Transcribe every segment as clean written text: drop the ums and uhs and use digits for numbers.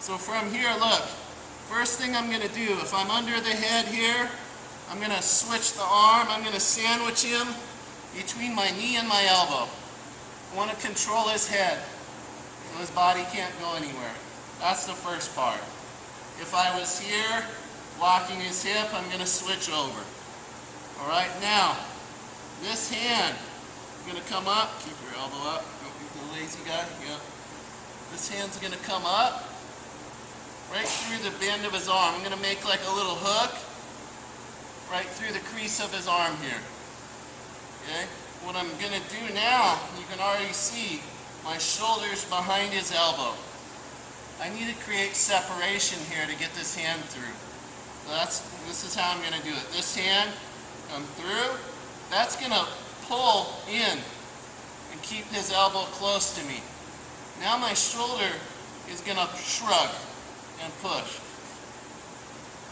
So from here, look, first thing I'm going to do, if I'm under the head here, I'm going to switch the arm. I'm going to sandwich him between my knee and my elbow. I want to control his head so his body can't go anywhere. That's the first part. If I was here, blocking his hip, I'm going to switch over. All right, now, this hand, I'm going to come up. Keep your elbow up. Don't be the lazy guy. Yep. This hand's going to come up right through the bend of his arm. I'm going to make like a little hook right through the crease of his arm here. Okay? What I'm going to do now, you can already see my shoulders behind his elbow. I need to create separation here to get this hand through. So this is how I'm going to do it. This hand come through. That's going to pull in and keep his elbow close to me. Now my shoulder is going to shrug and push.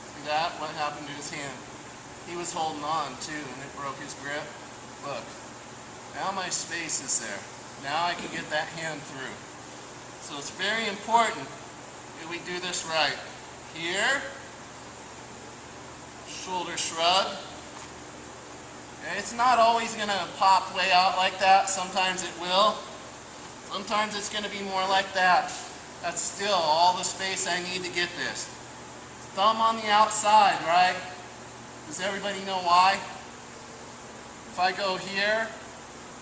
See that? What happened to his hand? He was holding on too and it broke his grip. Look. Now my space is there. Now I can get that hand through. So it's very important that we do this right. Here, shoulder shrug. Okay, it's not always going to pop way out like that. Sometimes it will. Sometimes it's going to be more like that. That's still all the space I need to get this. Thumb on the outside, right? Does everybody know why? If I go here,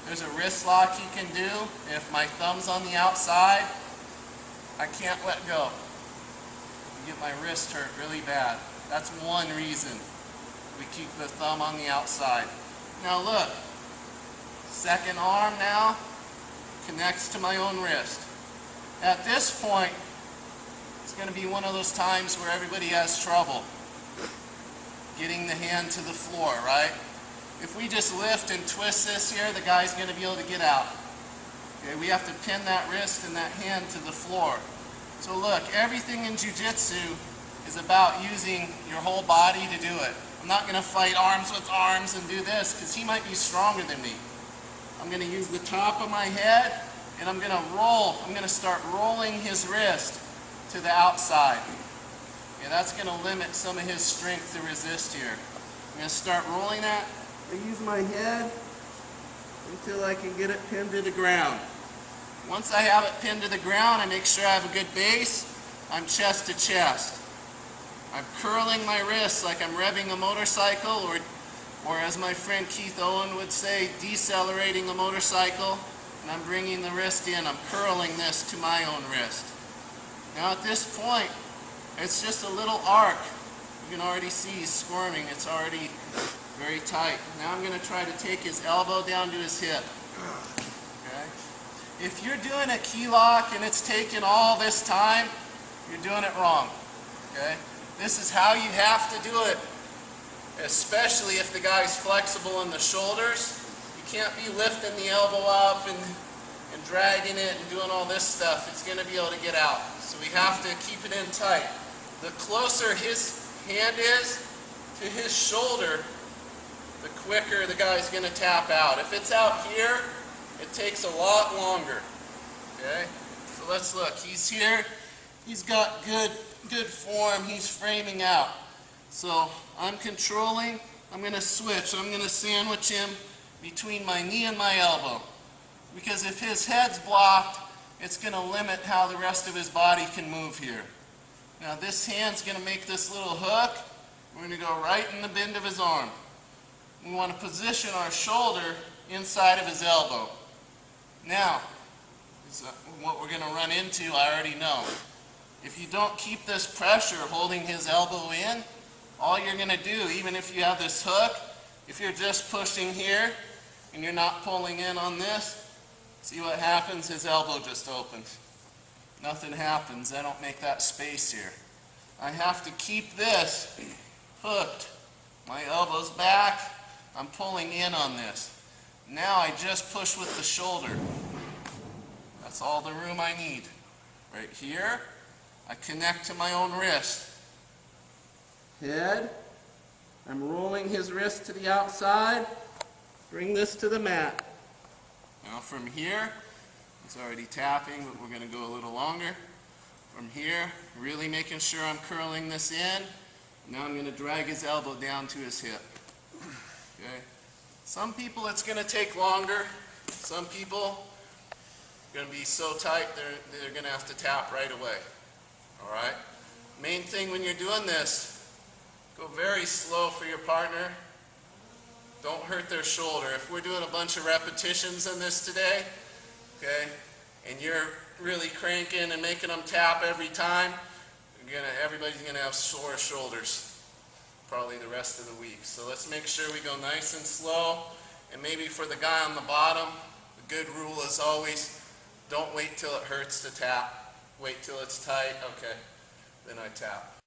there's a wrist lock you can do. If my thumb's on the outside, I can't let go. I get my wrist hurt really bad. That's one reason we keep the thumb on the outside. Now look, second arm now connects to my own wrist. At this point, it's going to be one of those times where everybody has trouble getting the hand to the floor, right? If we just lift and twist this here, the guy's going to be able to get out. Okay, we have to pin that wrist and that hand to the floor. So look, everything in jiu-jitsu is about using your whole body to do it. I'm not going to fight arms with arms and do this because he might be stronger than me. I'm going to use the top of my head and I'm going to roll. I'm going to start rolling his wrist to the outside. Okay, that's going to limit some of his strength to resist here. I'm going to start rolling that. I use my head until I can get it pinned to the ground. Once I have it pinned to the ground, I make sure I have a good base. I'm chest to chest. I'm curling my wrists like I'm revving a motorcycle, or as my friend Keith Owen would say, decelerating a motorcycle. And I'm bringing the wrist in. I'm curling this to my own wrist. Now at this point, it's just a little arc. You can already see he's squirming. It's already very tight. Now I'm going to try to take his elbow down to his hip. Okay? If you're doing a key lock and it's taken all this time, you're doing it wrong. Okay? This is how you have to do it, especially if the guy's flexible in the shoulders. You can't be lifting the elbow up and dragging it and doing all this stuff. It's going to be able to get out. So we have to keep it in tight. The closer his hand is to his shoulder, the quicker the guy's going to tap out. If it's out here, it takes a lot longer. Okay? So let's look. He's here. He's got good form. He's framing out. So I'm controlling. I'm going to switch. I'm going to sandwich him between my knee and my elbow. Because if his head's blocked, it's going to limit how the rest of his body can move here. Now this hand's going to make this little hook. We're going to go right in the bend of his arm. We want to position our shoulder inside of his elbow. Now, what we're going to run into, I already know. If you don't keep this pressure holding his elbow in, all you're going to do, even if you have this hook, if you're just pushing here and you're not pulling in on this, see what happens? His elbow just opens. Nothing happens. I don't make that space here. I have to keep this hooked. My elbow's back. I'm pulling in on this. Now I just push with the shoulder. That's all the room I need. Right here, I connect to my own wrist. Head, I'm rolling his wrist to the outside. Bring this to the mat. Now from here, it's already tapping, but we're going to go a little longer. from here, really making sure I'm curling this in. Now I'm going to drag his elbow down to his hip. Okay. Some people it's going to take longer. Some people are going to be so tight they're going to have to tap right away. All right. Main thing when you're doing this, go very slow for your partner. Don't hurt their shoulder. If we're doing a bunch of repetitions in this today, okay, and you're really cranking and making them tap every time, everybody's going to have sore shoulders probably the rest of the week. So let's make sure we go nice and slow. And maybe for the guy on the bottom, the good rule is always don't wait till it hurts to tap. Wait till it's tight. Okay, then I tap.